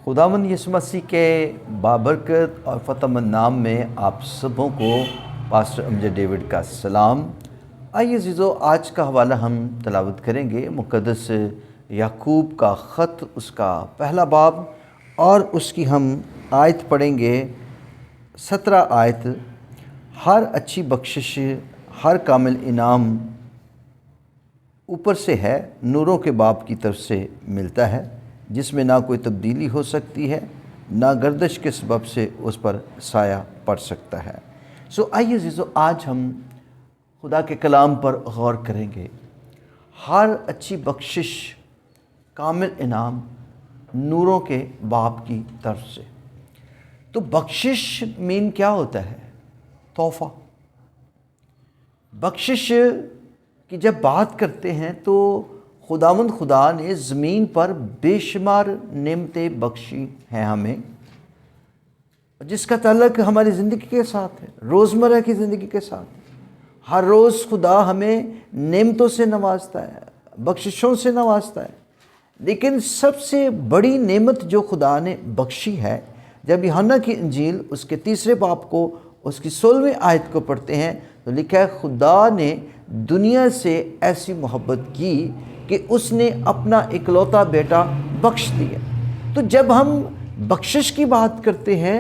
खुदावंद यीशु मसीह के बाबरकत और फ़तहमंद नाम में आप सबों को पास्टर अमजद डेविड का सलाम। आइए अज़ीज़ों, आज का हवाला हम तलावत करेंगे मुक़द्दस याकूब का ख़त, उसका पहला बाब, और उसकी हम आयत पढ़ेंगे 17 आयत। हर अच्छी बख्शिश, हर कामिल इनाम ऊपर से है, नूरों के बाप की तरफ से मिलता है, जिसमें ना कोई तब्दीली हो सकती है, ना गर्दश के सबब से उस पर साया पड़ सकता है। आइए अज़ीज़ों, आज हम खुदा के कलाम पर गौर करेंगे। हर अच्छी बख्शिश, कामिल इनाम नूरों के बाप की तरफ से। तो बख्शिश मीन क्या होता है? तोहफ़ा। बख्शिश की जब बात करते हैं तो खुदावंद खुदा ने ज़मीन पर बेशुमार नेमतें बख्शी हैं हमें, जिसका ताल्लुक़ हमारी ज़िंदगी के साथ है, रोज़मर्रा की ज़िंदगी के साथ। हर रोज़ खुदा हमें नेमतों से नवाजता है, बख्शिशों से नवाजता है। लेकिन सबसे बड़ी नेमत जो खुदा ने बख्शी है, जब यूहन्ना की इंजील उसके 3 बाब को उसकी 16वीं आयत को पढ़ते हैं तो लिखा है, खुदा ने दुनिया से ऐसी मोहब्बत की कि उसने अपना इकलौता बेटा बख्श दिया। तो जब हम बख्शिश की बात करते हैं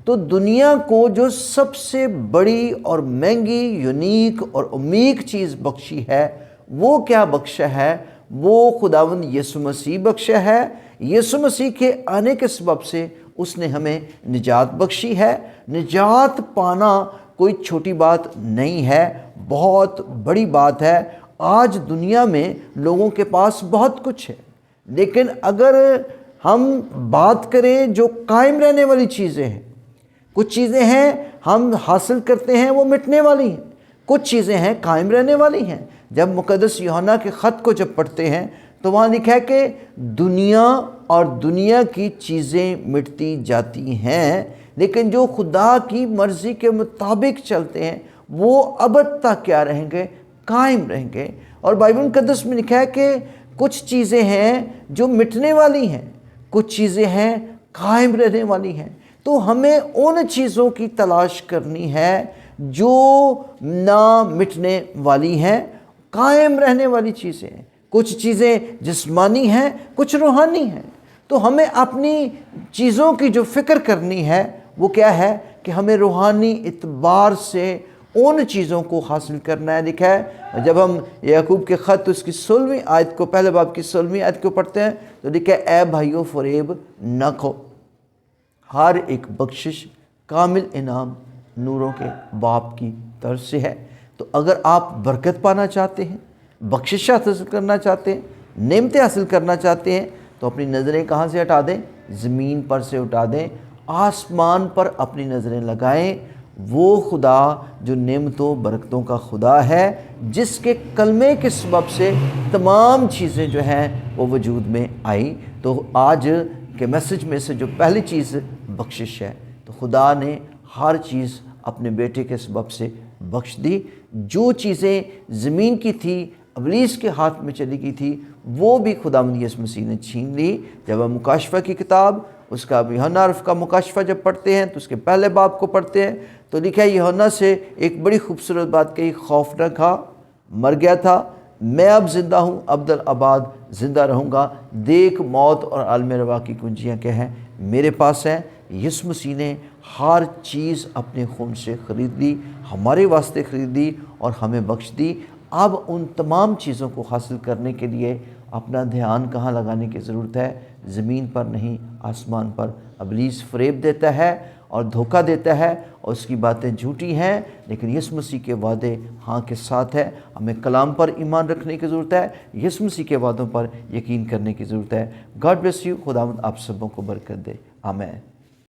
तो दुनिया को जो सबसे बड़ी और महंगी, यूनिक और उम्मीद चीज़ बख्शी है, वो क्या बख्शा है? वो खुदावंद यीशु मसीह बख्शा है। यीशु मसीह के आने के सबब से उसने हमें निजात बख्शी है। निजात पाना कोई छोटी बात नहीं है, बहुत बड़ी बात है। आज दुनिया में लोगों के पास बहुत कुछ है, लेकिन अगर हम बात करें जो कायम रहने वाली चीज़ें हैं, कुछ चीज़ें हैं हम हासिल करते हैं वो मिटने वाली हैं, कुछ चीज़ें हैं कायम रहने वाली हैं। जब मुक़द्दस यूहन्ना के ख़त को जब पढ़ते हैं तो वहाँ लिखा है कि दुनिया और दुनिया की चीज़ें मिटती जाती हैं, लेकिन जो खुदा की मर्ज़ी के मुताबिक चलते हैं वो अबद तक क्या रहेंगे? कायम रहेंगे। और बाइबल मुक़द्दस में लिखा है कि कुछ चीज़ें हैं जो मिटने वाली हैं, कुछ चीज़ें हैं कायम रहने वाली हैं। तो हमें उन चीज़ों की तलाश करनी है जो ना मिटने वाली हैं, कायम रहने वाली चीज़ें हैं। कुछ चीज़ें जिस्मानी हैं, कुछ रूहानी हैं। तो हमें अपनी चीज़ों की जो फ़िक्र करनी है वो क्या है कि हमें रूहानी इतबार से उन चीज़ों को हासिल करना है। लिखा है, जब हम याकूब के ख़त उसकी 16वीं आयत को, पहले बाब की 16वीं आयत को पढ़ते हैं तो लिखा है, ऐ भाइयों फरेब न खो, हर एक बख्शिश कामिल इनाम नूरों के बाप की तरफ से है। तो अगर आप बरकत पाना चाहते हैं, बख्शिश हासिल करना चाहते हैं, नेमतें हासिल करना चाहते हैं, तो अपनी नज़रें कहाँ से हटा दें? ज़मीन पर से उठा दें, आसमान पर अपनी नज़रें लगाएं। वो खुदा जो नेमतों बरकतों का खुदा है, जिसके कलमे के सबब से तमाम चीज़ें जो हैं वो वजूद में आई। तो आज के मैसेज में से जो पहली चीज़ बख्शिश है, तो खुदा ने हर चीज़ अपने बेटे के सबब से बख्श दी। जो चीज़ें ज़मीन की थी, इब्लीस के हाथ में चली गई थी, वो भी खुदावंद यीशु मसीह ने छीन ली। जब हम मुकाशफा की किताब उसका यूहन्ना का मुकाशफा जब पढ़ते हैं तो उसके पहले बाब को पढ़ते हैं तो लिखा है, यूहन्ना से एक बड़ी खूबसूरत बात कही, खौफ न खा, मर गया था, मैं अब ज़िंदा हूँ, अब्दल आबाद ज़िंदा रहूँगा। देख, मौत और आलम रवा की कुंजियाँ क्या हैं? मेरे पास हैं। यीशु मसीह ने हर चीज़ अपने खून से ख़रीद ली, हमारे वास्ते ख़रीद ली और हमें बख्श दी। अब उन तमाम चीज़ों को हासिल करने के लिए अपना ध्यान कहाँ लगाने की ज़रूरत है? ज़मीन पर नहीं, आसमान पर। इब्लीस फ़रेब देता है और धोखा देता है और उसकी बातें झूठी हैं, लेकिन यीशु मसीह के वादे हाँ के साथ है। हमें कलाम पर ईमान रखने की ज़रूरत है, यीशु मसीह के वादों पर यकीन करने की ज़रूरत है। God bless you. खुदावंद आप सबों को बरकत दे। आमीन।